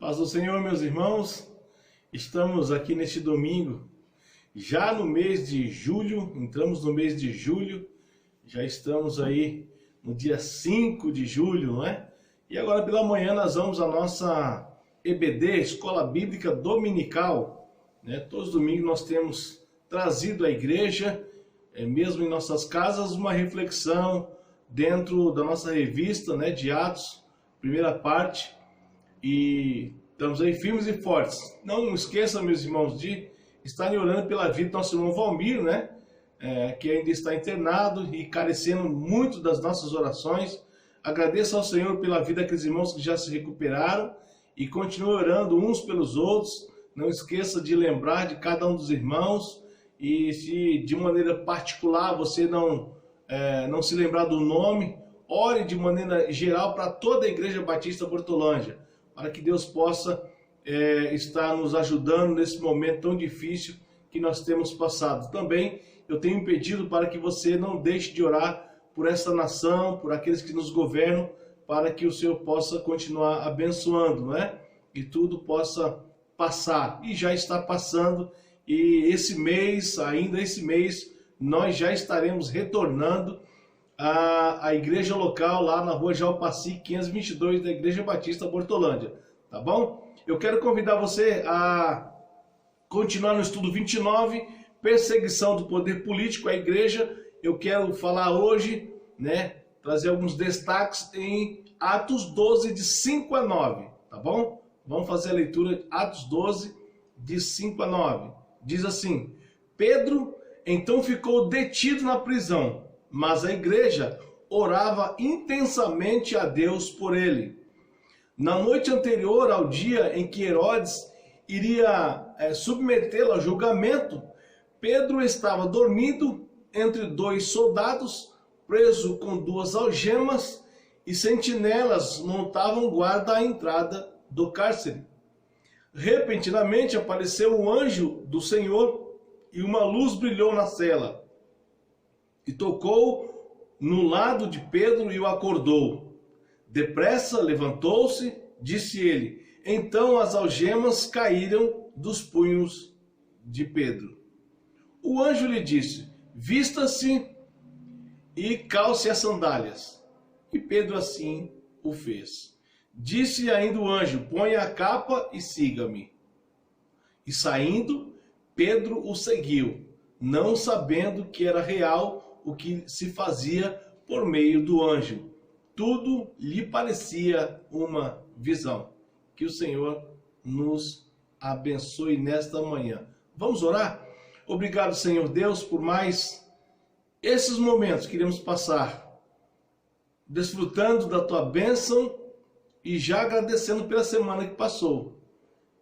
Paz do Senhor, meus irmãos, estamos aqui neste domingo, já no mês de julho, entramos no mês de julho, já estamos aí no dia 5 de julho, não é? E agora pela manhã nós vamos à nossa EBD, Escola Bíblica Dominical, né? Todos os domingos nós temos trazido à igreja, mesmo em nossas casas, uma reflexão dentro da nossa revista, né, de Atos, primeira parte. E estamos aí firmes e fortes. Não esqueçam, meus irmãos, de estarem orando pela vida do nosso irmão Valmir, né? Que ainda está internado e carecendo muito das nossas orações. Agradeço ao Senhor pela vida daqueles irmãos que já se recuperaram e continue orando uns pelos outros. Não esqueça de lembrar de cada um dos irmãos, e se de maneira particular você não se lembrar do nome, ore de maneira geral para toda a Igreja Batista Bortolândia, para que Deus possa estar nos ajudando nesse momento tão difícil que nós temos passado. Também eu tenho pedido para que você não deixe de orar por essa nação, por aqueles que nos governam, para que o Senhor possa continuar abençoando, não é? E tudo possa passar. E já está passando, e ainda esse mês, nós já estaremos retornando a igreja local lá na rua Jalpaci 522 da Igreja Batista Bortolândia, tá bom? Eu quero convidar você a continuar no estudo 29, perseguição do poder político à igreja. Eu quero falar hoje, né, trazer alguns destaques em Atos 12, de 5 a 9, tá bom? Vamos fazer a leitura de Atos 12, de 5 a 9. Diz assim: Pedro então ficou detido na prisão, mas a igreja orava intensamente a Deus por ele. Na noite anterior ao dia em que Herodes iria submetê-lo a julgamento, Pedro estava dormindo entre dois soldados, preso com duas algemas, e sentinelas montavam guarda à entrada do cárcere. Repentinamente apareceu um anjo do Senhor e uma luz brilhou na cela. E tocou no lado de Pedro e o acordou. Depressa levantou-se, disse ele. Então as algemas caíram dos punhos de Pedro. O anjo lhe disse: vista-se e calce as sandálias. E Pedro assim o fez. Disse ainda o anjo: ponha a capa e siga-me. E saindo, Pedro o seguiu, não sabendo que era real o que se fazia por meio do anjo. Tudo lhe parecia uma visão. Que o Senhor nos abençoe nesta manhã. Vamos orar? Obrigado, Senhor Deus, por mais esses momentos que iremos passar, desfrutando da Tua bênção e já agradecendo pela semana que passou.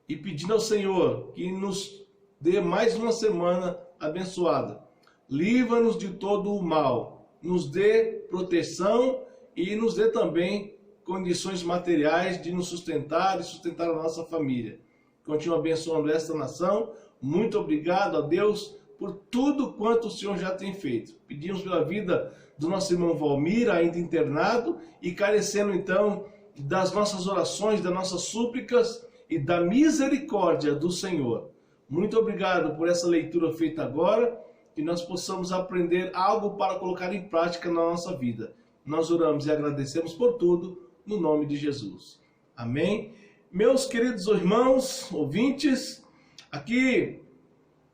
E pedindo ao Senhor que nos dê mais uma semana abençoada. Livra-nos de todo o mal, nos dê proteção e nos dê também condições materiais de nos sustentar e sustentar a nossa família. Continua abençoando esta nação. Muito obrigado a Deus por tudo quanto o Senhor já tem feito. Pedimos pela vida do nosso irmão Valmir, ainda internado, e carecendo então das nossas orações, das nossas súplicas e da misericórdia do Senhor. Muito obrigado por essa leitura feita agora, que nós possamos aprender algo para colocar em prática na nossa vida. Nós oramos e agradecemos por tudo, no nome de Jesus. Amém? Meus queridos irmãos, ouvintes, aqui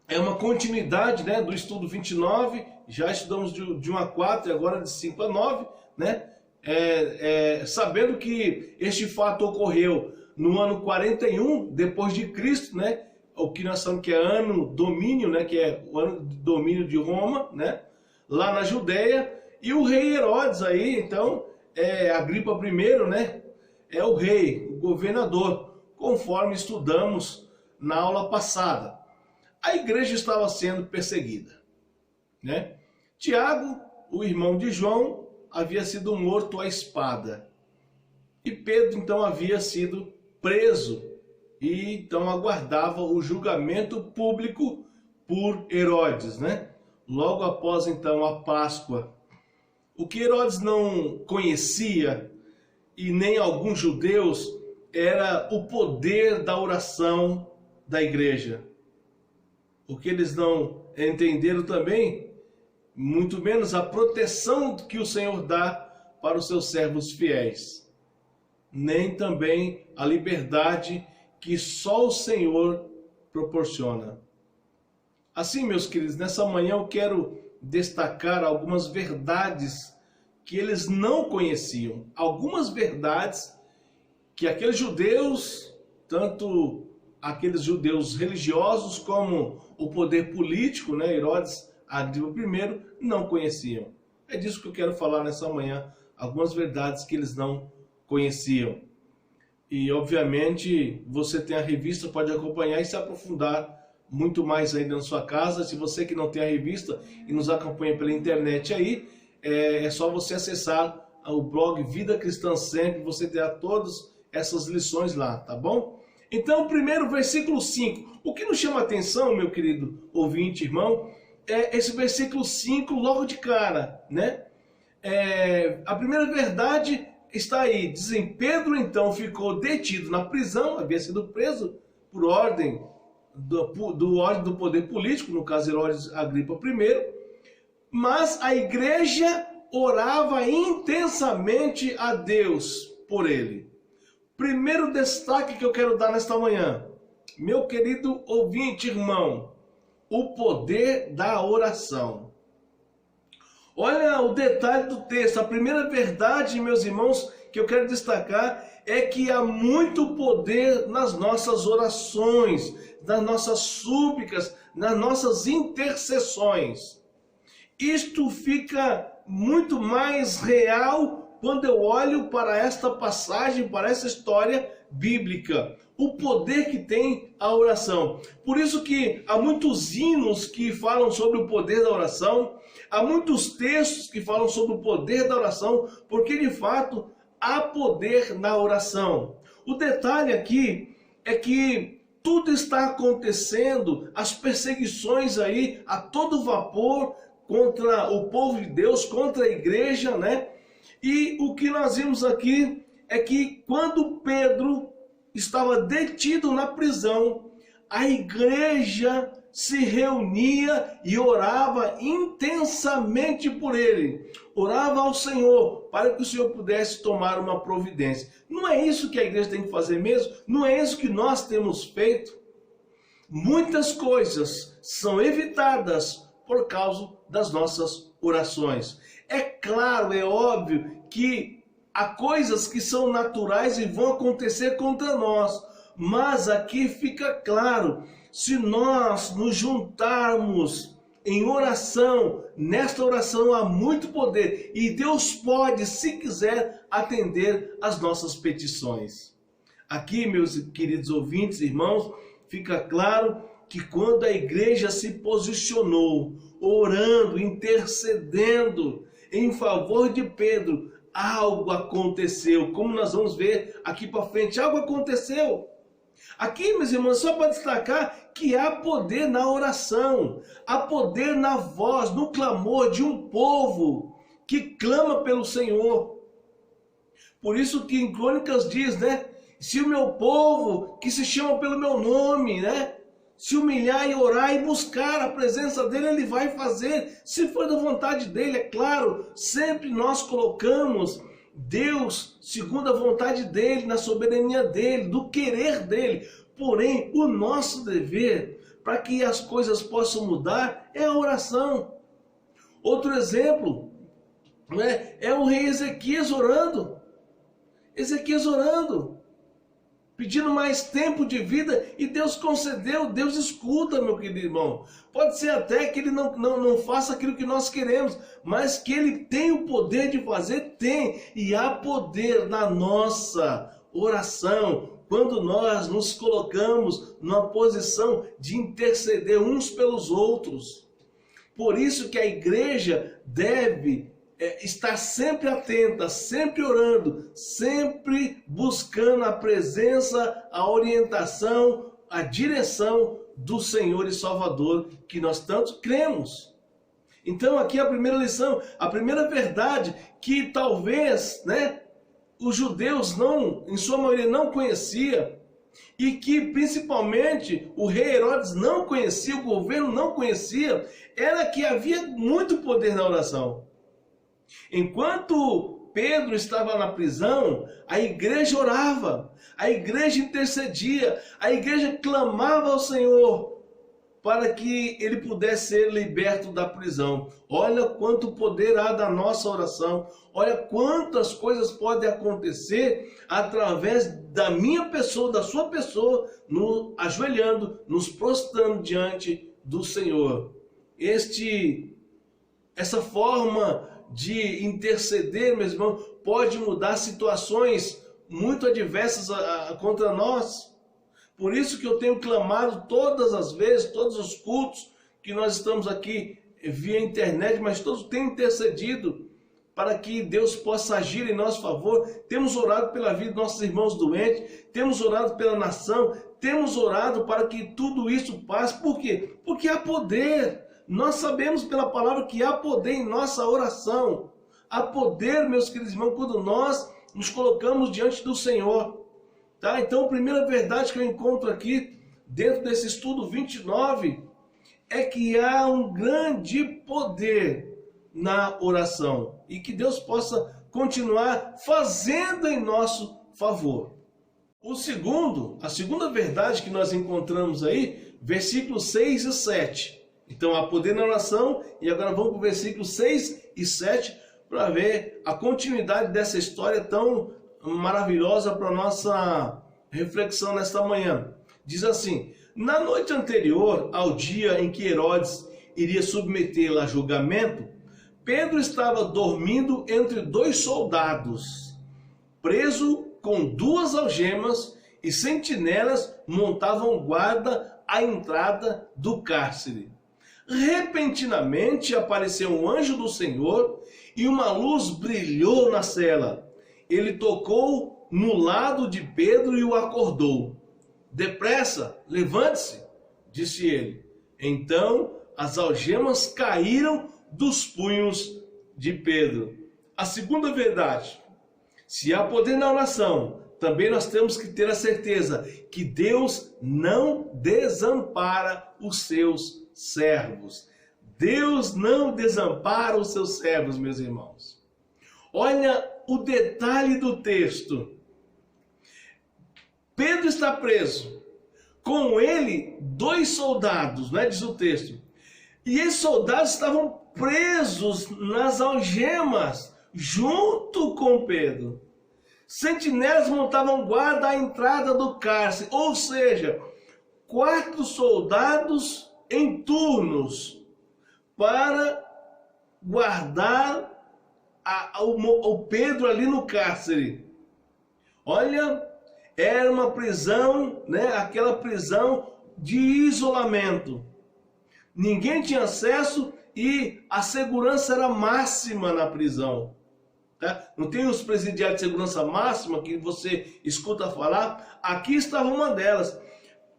é uma continuidade, né, do estudo 29, já estudamos de 1 a 4 e agora de 5 a 9, né? Sabendo que este fato ocorreu no ano 41 depois de Cristo, né? O que nós chamamos que é ano domínio, né? Que é o ano de domínio de Roma, né? Lá na Judéia. E o rei Herodes aí, então, Agripa I, né? É o rei, o governador, conforme estudamos na aula passada. A igreja estava sendo perseguida, né? Tiago, o irmão de João, havia sido morto à espada. E Pedro, então, havia sido preso e, então, aguardava o julgamento público por Herodes, né? Logo após, então, a Páscoa. O que Herodes não conhecia, e nem alguns judeus, era o poder da oração da igreja. O que eles não entenderam também, muito menos a proteção que o Senhor dá para os seus servos fiéis, nem também a liberdade que só o Senhor proporciona. Assim, meus queridos, nessa manhã eu quero destacar algumas verdades que eles não conheciam. Algumas verdades que aqueles judeus, tanto aqueles judeus religiosos como o poder político, né, Herodes Agripa I, não conheciam. É disso que eu quero falar nessa manhã, algumas verdades que eles não conheciam. E, obviamente, você tem a revista, pode acompanhar e se aprofundar muito mais ainda na sua casa. Se você que não tem a revista e nos acompanha pela internet aí, é só você acessar o blog Vida Cristã Sempre, você terá todas essas lições lá, tá bom? Então, primeiro, versículo 5. O que nos chama a atenção, meu querido ouvinte, irmão, é esse versículo 5 logo de cara, né? A primeira verdade está aí. Dizem, Pedro então ficou detido na prisão, havia sido preso por ordem do poder político, no caso Herodes Agripa I, mas a igreja orava intensamente a Deus por ele. Primeiro destaque que eu quero dar nesta manhã, meu querido ouvinte, irmão, o poder da oração. Olha o detalhe do texto. A primeira verdade, meus irmãos, que eu quero destacar é que há muito poder nas nossas orações, nas nossas súplicas, nas nossas intercessões. Isto fica muito mais real quando eu olho para esta passagem, para essa história bíblica. O poder que tem a oração. Por isso que há muitos hinos que falam sobre o poder da oração, há muitos textos que falam sobre o poder da oração, porque de fato há poder na oração. O detalhe aqui é que tudo está acontecendo, as perseguições aí a todo vapor contra o povo de Deus, contra a igreja, né? E o que nós vimos aqui é que quando Pedro estava detido na prisão, a igreja se reunia e orava intensamente por ele. Orava ao Senhor para que o Senhor pudesse tomar uma providência. Não é isso que a igreja tem que fazer mesmo? Não é isso que nós temos feito? Muitas coisas são evitadas por causa das nossas orações. É claro, é óbvio que há coisas que são naturais e vão acontecer contra nós. Mas aqui fica claro, se nós nos juntarmos em oração, nesta oração há muito poder. E Deus pode, se quiser, atender as nossas petições. Aqui, meus queridos ouvintes, irmãos, fica claro que quando a igreja se posicionou, orando, intercedendo em favor de Pedro, algo aconteceu. Como nós vamos ver aqui para frente, algo aconteceu. Aqui, meus irmãos, só para destacar que há poder na oração, há poder na voz, no clamor de um povo que clama pelo Senhor. Por isso que em Crônicas diz, né? Se o meu povo, que se chama pelo meu nome, né? Se humilhar e orar e buscar a presença dele, ele vai fazer, se for da vontade dele, é claro. Sempre nós colocamos Deus segundo a vontade dele, na soberania dele, do querer dele. Porém, o nosso dever, para que as coisas possam mudar, é a oração. Outro exemplo, né, é o rei Ezequias orando. Ezequias orando, pedindo mais tempo de vida, e Deus concedeu. Deus escuta, meu querido irmão. Pode ser até que ele não faça aquilo que nós queremos, mas que ele tem o poder de fazer, tem. E há poder na nossa oração, quando nós nos colocamos numa posição de interceder uns pelos outros. Por isso que a igreja deve estar sempre atenta, sempre orando, sempre buscando a presença, a orientação, a direção do Senhor e Salvador, que nós tanto cremos. Então aqui a primeira lição, a primeira verdade, que talvez, né, os judeus não, em sua maioria, não conhecia, e que principalmente o rei Herodes não conhecia, o governo não conhecia, era que havia muito poder na oração. Enquanto Pedro estava na prisão, a igreja orava, a igreja intercedia, a igreja clamava ao Senhor para que ele pudesse ser liberto da prisão. Olha quanto poder há da nossa oração, olha quantas coisas podem acontecer através da minha pessoa, da sua pessoa, ajoelhando, nos prostrando diante do Senhor. Essa forma de interceder, meus irmãos, pode mudar situações muito adversas contra nós. Por isso que eu tenho clamado todas as vezes, todos os cultos que nós estamos aqui via internet, mas todos têm intercedido para que Deus possa agir em nosso favor. Temos orado pela vida dos nossos irmãos doentes, temos orado pela nação, temos orado para que tudo isso passe. Por quê? Porque há poder. Nós sabemos pela palavra que há poder em nossa oração. Há poder, meus queridos irmãos, quando nós nos colocamos diante do Senhor. Tá? Então, a primeira verdade que eu encontro aqui, dentro desse estudo 29, é que há um grande poder na oração. E que Deus possa continuar fazendo em nosso favor. A segunda verdade que nós encontramos aí, versículos 6 e 7. Então, há poder na oração, e agora vamos para o versículo 6 e 7 para ver a continuidade dessa história tão maravilhosa para a nossa reflexão nesta manhã. Diz assim: na noite anterior ao dia em que Herodes iria submetê-la a julgamento, Pedro estava dormindo entre dois soldados, preso com 2 algemas, e sentinelas montavam guarda à entrada do cárcere. Repentinamente apareceu um anjo do Senhor e uma luz brilhou na cela. Ele tocou no lado de Pedro e o acordou. Depressa, levante-se, disse ele. Então as algemas caíram dos punhos de Pedro. A segunda verdade: se há poder na oração, também nós temos que ter a certeza que Deus não desampara os seus servos. Deus não desampara os seus servos, meus irmãos. Olha o detalhe do texto. Pedro está preso. Com ele, 2 soldados, né, diz o texto. E esses soldados estavam presos nas algemas, junto com Pedro. Sentinelas montavam guarda à entrada do cárcere, ou seja, 4 soldados em turnos para guardar o Pedro ali no cárcere. Olha, era uma prisão, né? Aquela prisão de isolamento. Ninguém tinha acesso e a segurança era máxima na prisão. Tá? Não tem os presidiários de segurança máxima que você escuta falar? Aqui estava uma delas.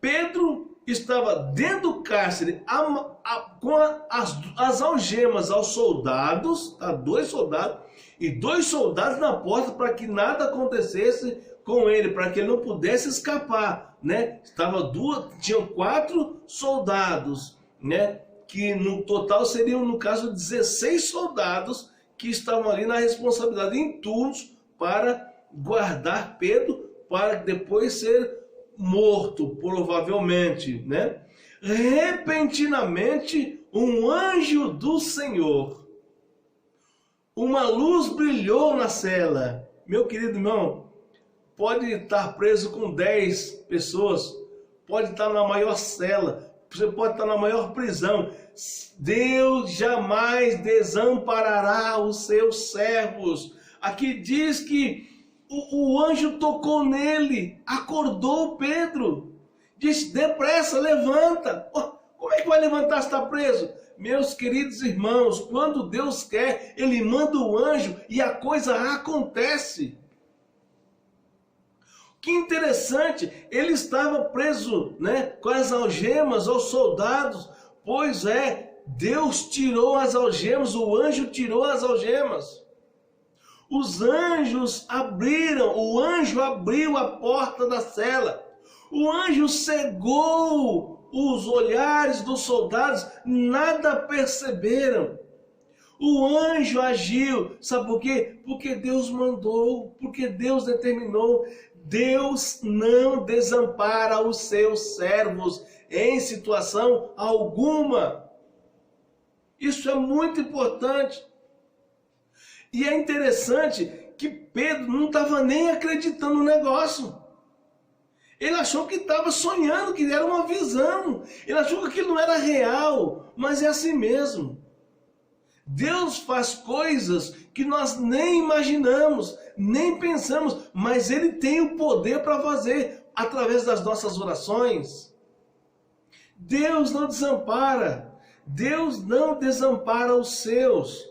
Pedro estava dentro do cárcere com as algemas aos soldados, tá? 2 soldados, e 2 soldados na porta para que nada acontecesse com ele, para que ele não pudesse escapar, né? Tinham 4 soldados, né? Que no total seriam, no caso, 16 soldados que estavam ali na responsabilidade em turnos para guardar Pedro, para depois ser morto, provavelmente, né? Repentinamente, um anjo do Senhor, uma luz brilhou na cela. Meu querido irmão, pode estar preso com 10 pessoas, pode estar na maior cela, você pode estar na maior prisão. Deus jamais desamparará os seus servos. Aqui diz que o anjo tocou nele, acordou Pedro, disse: depressa, levanta. Como é que vai levantar se está preso? Meus queridos irmãos, quando Deus quer, Ele manda o anjo e a coisa acontece. Que interessante, ele estava preso, né, com as algemas aos soldados. Pois é, Deus tirou as algemas, o anjo tirou as algemas. Os anjos abriram, o anjo abriu a porta da cela. O anjo cegou os olhares dos soldados, nada perceberam. O anjo agiu, sabe por quê? Porque Deus mandou, porque Deus determinou. Deus não desampara os seus servos em situação alguma. Isso é muito importante. E é interessante que Pedro não estava nem acreditando no negócio. Ele achou que estava sonhando, que era uma visão. Ele achou que aquilo não era real, mas é assim mesmo. Deus faz coisas que nós nem imaginamos, nem pensamos, mas Ele tem o poder para fazer através das nossas orações. Deus não desampara. Deus não desampara os seus.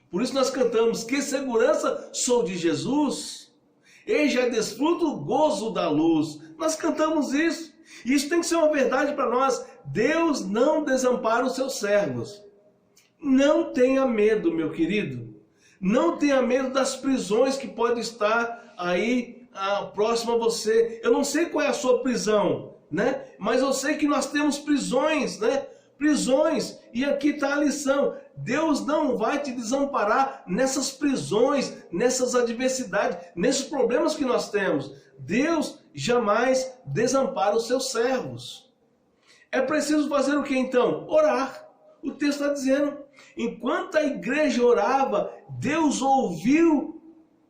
Por isso nós cantamos: que segurança sou de Jesus, e já desfruto o gozo da luz. Nós cantamos isso. E isso tem que ser uma verdade para nós. Deus não desampara os seus servos. Não tenha medo, meu querido. Não tenha medo das prisões que podem estar aí próximo a você. Eu não sei qual é a sua prisão, né? Mas eu sei que nós temos prisões, né? Prisões. E aqui está a lição. Deus não vai te desamparar nessas prisões, nessas adversidades, nesses problemas que nós temos. Deus jamais desampara os seus servos. É preciso fazer o que então? Orar. O texto está dizendo: enquanto a igreja orava, Deus ouviu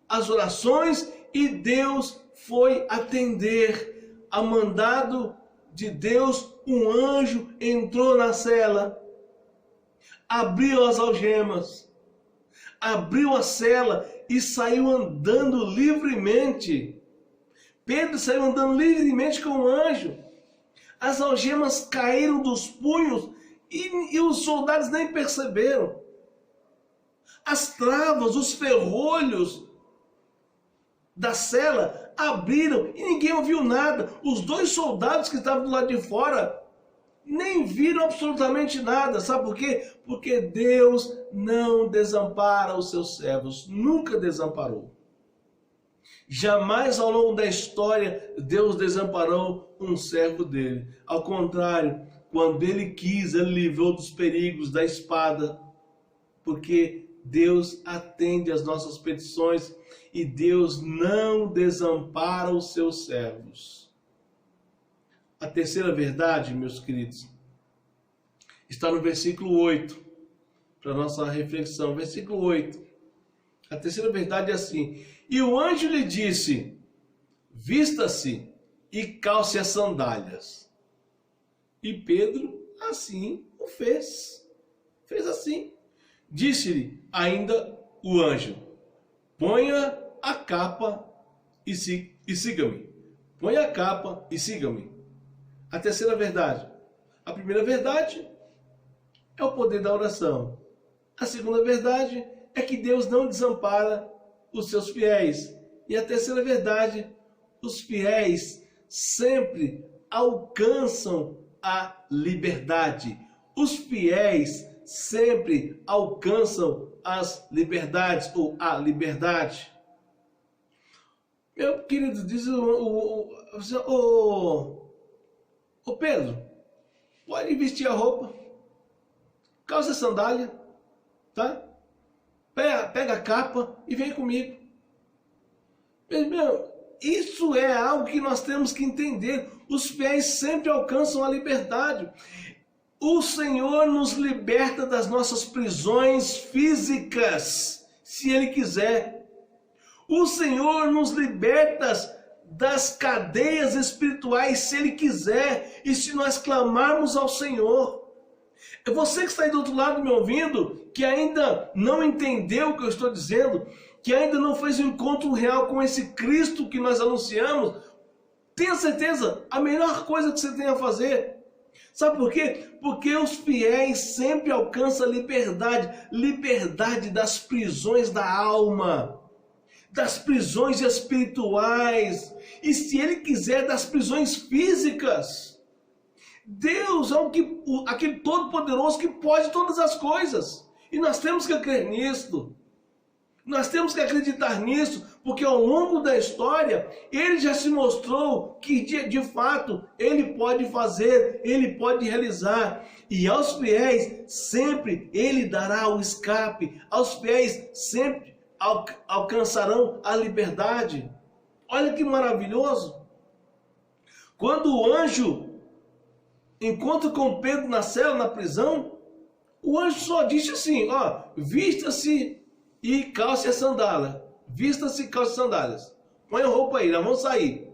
as orações e Deus foi atender. A mandado de Deus, um anjo entrou na cela, abriu as algemas, abriu a cela e saiu andando livremente. Pedro saiu andando livremente com o anjo. As algemas caíram dos punhos e os soldados nem perceberam. As travas, os ferrolhos da cela abriram e ninguém ouviu nada. Os dois soldados que estavam do lado de fora nem viram absolutamente nada. Sabe por quê? Porque Deus não desampara os seus servos. Nunca desamparou. Jamais ao longo da história Deus desamparou um servo dele. Ao contrário, quando Ele quis, Ele livrou dos perigos da espada. Porque Deus atende às nossas petições e Deus não desampara os seus servos. A terceira verdade, meus queridos, está no versículo 8, para a nossa reflexão. Versículo 8. A terceira verdade é assim: e o anjo lhe disse: vista-se e calce as sandálias. E Pedro assim o fez. Fez assim. Disse-lhe ainda o anjo: ponha a capa e siga-me. Ponha a capa e siga-me. A terceira verdade. A primeira verdade é o poder da oração. A segunda verdade é que Deus não desampara os seus fiéis. E a terceira verdade: os fiéis sempre alcançam a liberdade. Os fiéis sempre alcançam as liberdades ou a liberdade. Meu querido, diz o Pedro, pode vestir a roupa, calça a sandália, tá? Pega a capa e vem comigo. Meu, isso é algo que nós temos que entender. Os fiéis sempre alcançam a liberdade. O Senhor nos liberta das nossas prisões físicas, se Ele quiser. O Senhor nos liberta das cadeias espirituais, se Ele quiser, e se nós clamarmos ao Senhor. É você que está aí do outro lado me ouvindo, que ainda não entendeu o que eu estou dizendo, que ainda não fez um encontro real com esse Cristo que nós anunciamos. Tenha certeza, a melhor coisa que você tem a fazer. Sabe por quê? Porque os fiéis sempre alcançam a liberdade. Liberdade das prisões da alma, das prisões espirituais, e se Ele quiser, das prisões físicas. Deus é aquele Todo-Poderoso que pode todas as coisas, e nós temos que crer nisto. Nós temos que acreditar nisso, porque ao longo da história, ele já se mostrou que de fato ele pode fazer, ele pode realizar. E aos fiéis sempre ele dará o escape, aos fiéis sempre alcançarão a liberdade. Olha que maravilhoso! Quando o anjo encontra com Pedro na cela, na prisão, o anjo só disse assim, ó, vista-se e calce a sandália. Vista-se e calce as sandálias. Põe a roupa aí, nós vamos sair.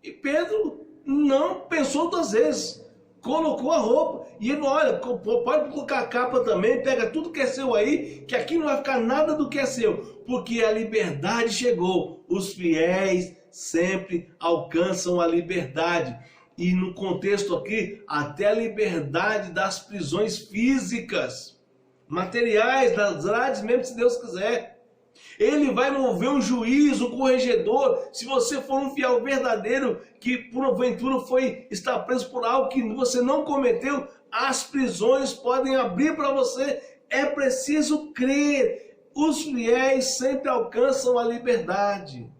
E Pedro não pensou 2 vezes. Colocou a roupa. E ele, olha, pode colocar a capa também, pega tudo que é seu aí, que aqui não vai ficar nada do que é seu. Porque a liberdade chegou. Os fiéis sempre alcançam a liberdade. E no contexto aqui, até a liberdade das prisões físicas, materiais, das grades mesmo, se Deus quiser. Ele vai mover um juiz, um corregedor, se você for um fiel verdadeiro, que porventura está preso por algo que você não cometeu, as prisões podem abrir para você. É preciso crer. Os fiéis sempre alcançam a liberdade.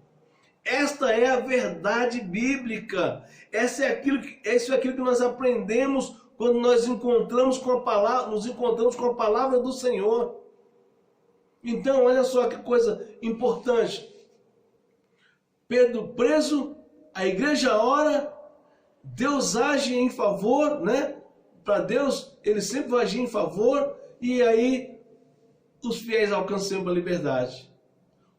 Esta é a verdade bíblica. Isso é aquilo que nós aprendemos quando nós nos encontramos com a palavra do Senhor. Então, olha só que coisa importante. Pedro preso, a igreja ora, Deus age em favor, né? Para Deus, ele sempre vai agir em favor, e aí os fiéis alcançam a liberdade.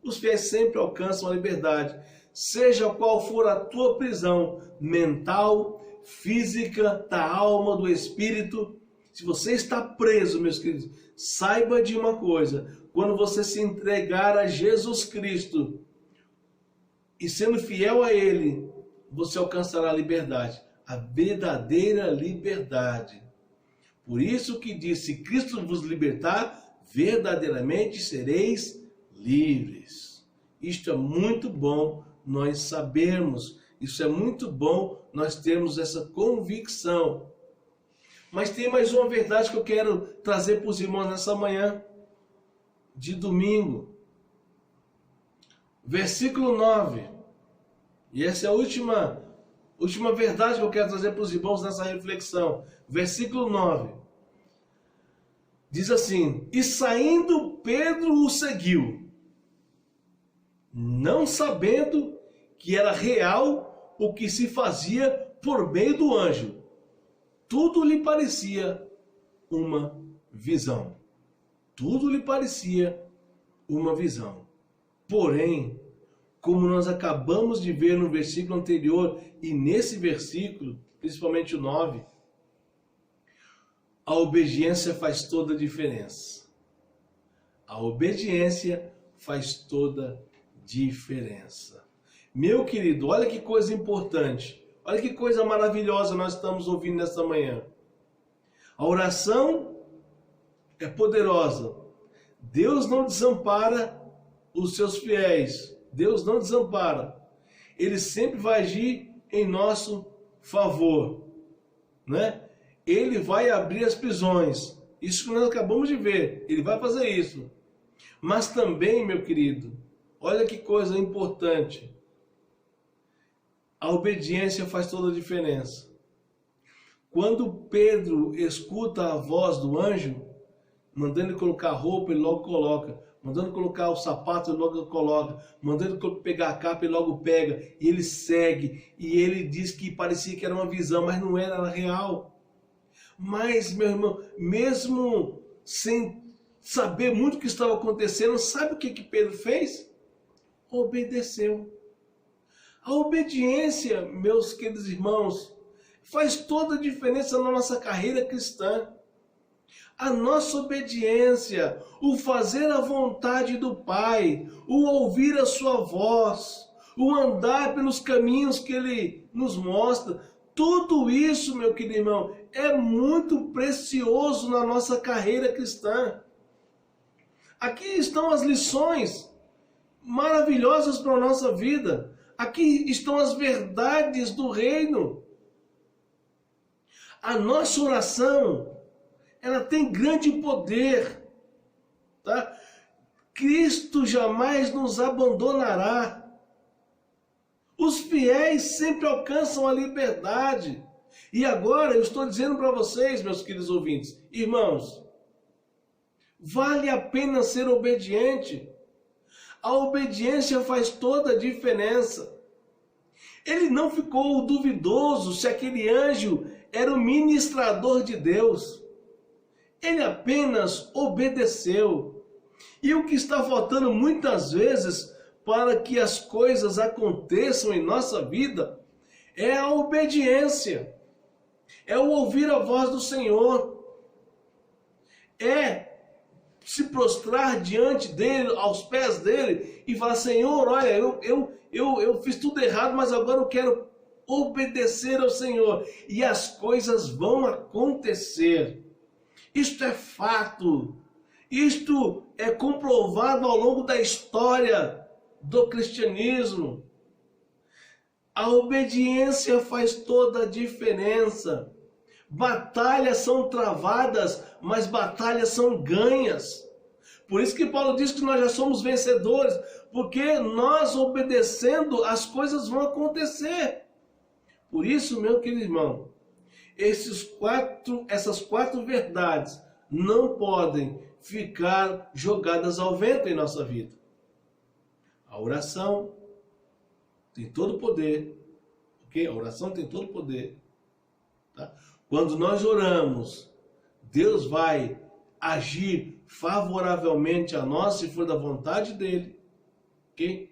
Os fiéis sempre alcançam a liberdade. Seja qual for a tua prisão mental, física, da alma, do espírito, se você está preso, meus queridos, saiba de uma coisa: quando você se entregar a Jesus Cristo e sendo fiel a Ele, você alcançará a liberdade, a verdadeira liberdade. Por isso que diz: se Cristo vos libertar, verdadeiramente sereis livres. Isto é muito bom nós sabermos, isso é muito bom nós termos essa convicção. Mas tem mais uma verdade que eu quero trazer para os irmãos nessa manhã de domingo. Versículo 9. E essa é a última verdade que eu quero trazer para os irmãos nessa reflexão. Versículo 9. Diz assim: e saindo Pedro o seguiu, não sabendo que era real o que se fazia por meio do anjo. Tudo lhe parecia uma visão. Tudo lhe parecia uma visão. Porém, como nós acabamos de ver no versículo anterior e nesse versículo, principalmente o 9, a obediência faz toda a diferença. A obediência faz toda a diferença. Meu querido, olha que coisa importante. Olha que coisa maravilhosa nós estamos ouvindo nesta manhã. A oração é poderosa. Deus não desampara os seus fiéis. Deus não desampara. Ele sempre vai agir em nosso favor, né? Ele vai abrir as prisões. Isso que nós acabamos de ver. Ele vai fazer isso. Mas também, meu querido, olha que coisa importante. A obediência faz toda a diferença. Quando Pedro escuta a voz do anjo, mandando ele colocar a roupa, ele logo coloca. Mandando colocar o sapato, ele logo coloca. Mandando pegar a capa, ele logo pega. E ele segue. E ele diz que parecia que era uma visão, mas não era real. Mas, meu irmão, mesmo sem saber muito o que estava acontecendo, sabe o que Pedro fez? Obedeceu. A obediência, meus queridos irmãos, faz toda a diferença na nossa carreira cristã. A nossa obediência, o fazer a vontade do Pai, o ouvir a sua voz, o andar pelos caminhos que Ele nos mostra, tudo isso, meu querido irmão, é muito precioso na nossa carreira cristã. Aqui estão as lições maravilhosas para a nossa vida. Aqui estão as verdades do reino. A nossa oração, ela tem grande poder, tá? Cristo jamais nos abandonará. Os fiéis sempre alcançam a liberdade. E agora eu estou dizendo para vocês, meus queridos ouvintes, irmãos, vale a pena ser obediente. A obediência faz toda a diferença. Ele não ficou duvidoso se aquele anjo era o ministrador de Deus. Ele apenas obedeceu. E o que está faltando muitas vezes para que as coisas aconteçam em nossa vida é a obediência. É o ouvir a voz do Senhor. É se prostrar diante dele, aos pés dele, e falar: Senhor, olha, eu fiz tudo errado, mas agora eu quero obedecer ao Senhor. E as coisas vão acontecer. Isto é fato. Isto é comprovado ao longo da história do cristianismo. A obediência faz toda a diferença. Batalhas são travadas, mas batalhas são ganhas. Por isso que Paulo diz que nós já somos vencedores, porque nós obedecendo as coisas vão acontecer. Por isso, meu querido irmão, essas quatro verdades não podem ficar jogadas ao vento em nossa vida. A oração tem todo o poder, ok? A oração tem todo o poder, tá? Quando nós oramos, Deus vai agir favoravelmente a nós, se for da vontade dele, ok?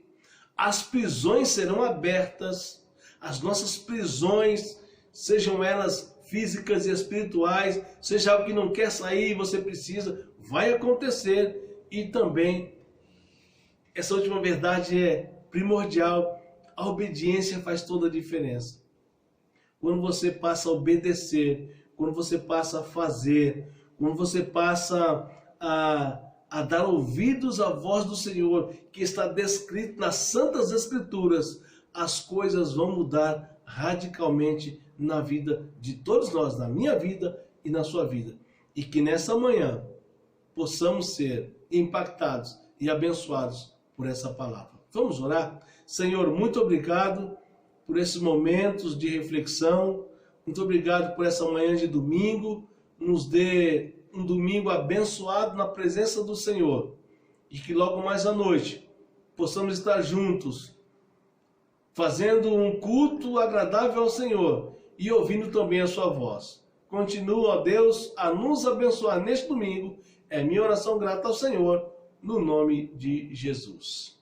As prisões serão abertas, as nossas prisões, sejam elas físicas e espirituais, seja algo que não quer sair, você precisa, vai acontecer. E também, essa última verdade é primordial, a obediência faz toda a diferença. Quando você passa a obedecer, quando você passa a fazer, quando você passa a dar ouvidos à voz do Senhor, que está descrito nas Santas Escrituras, as coisas vão mudar radicalmente na vida de todos nós, na minha vida e na sua vida. E que nessa manhã possamos ser impactados e abençoados por essa palavra. Vamos orar? Senhor, muito obrigado por esses momentos de reflexão. Muito obrigado por essa manhã de domingo. Nos dê um domingo abençoado na presença do Senhor. E que logo mais à noite possamos estar juntos, fazendo um culto agradável ao Senhor e ouvindo também a sua voz. Continua, ó Deus, a nos abençoar neste domingo. É minha oração grata ao Senhor, no nome de Jesus.